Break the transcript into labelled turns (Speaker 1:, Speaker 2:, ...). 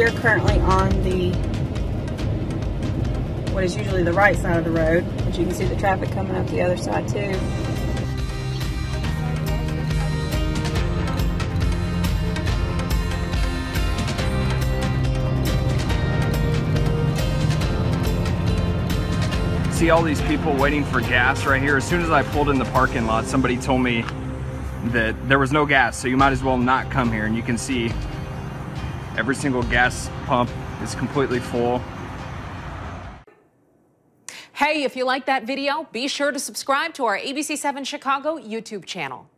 Speaker 1: we are currently on the, what is usually the right side of the road, but you can see the traffic coming up the other side too.
Speaker 2: See all these people waiting for gas right here. As soon as I pulled in the parking lot, somebody told me that there was no gas, so you might as well not come here. And you can see every single gas pump is completely full.
Speaker 3: Hey, if you like that video, be sure to subscribe to our ABC7 Chicago YouTube channel.